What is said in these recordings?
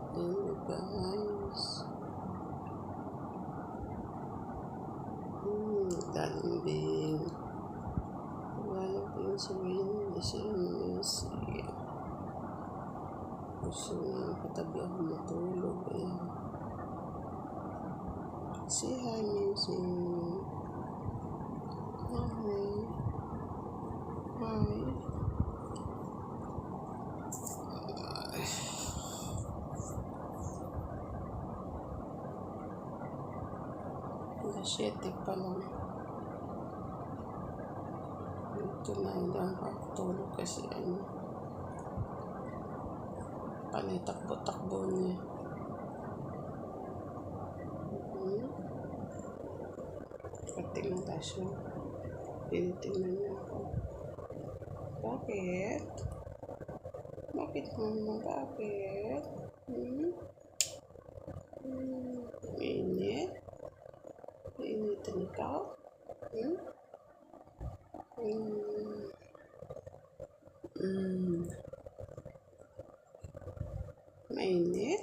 Hello guys. Galambing. Galambing sabihin na siya siya. Gusto niya katabi ako matulog eh. Say hi, Missy. Hi. Hi. Alas 7 pa lang. Ito na hindi ako tulog kasi panay takbo-takbo niya. Patingin na siya. Tinitingnan niya ako. Bakit? Bakit mama? Bakit? Mainit? Mainitan ikaw? Mainit?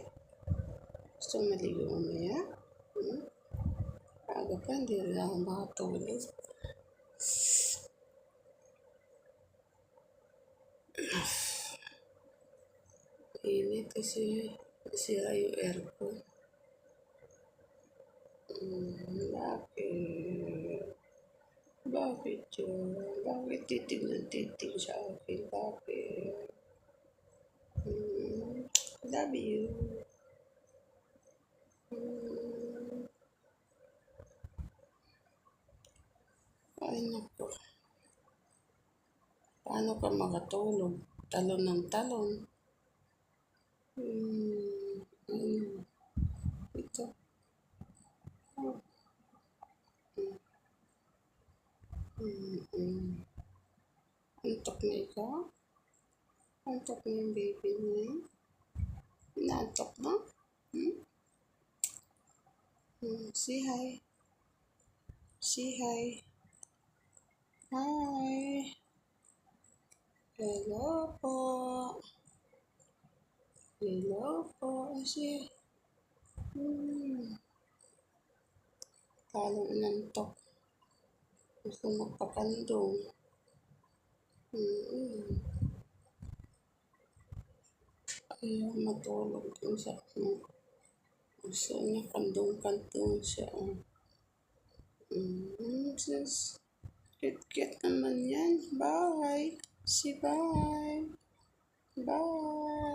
Gusto maligo mamaya? Aga pa, hindi rin ako makatulog. Mainit kasi nasira yung aircon. Bakit? Bakit yun? Bakit titig sa akin? Bakit? Love you. Ay naku. Paano ka makatulog? Talon ng talon. Ito. Antok na ikaw? Antok na yung baby niya? Inaantok na? Say hi. Say hi. Hi. Hello po. Hello po. Kasi, talong inantok. Gusto magpakandong. Ayaw matulog dun sa gusto niya kandong-kandong siya. Sis, cute naman yan. Bye. Say bye. Bye.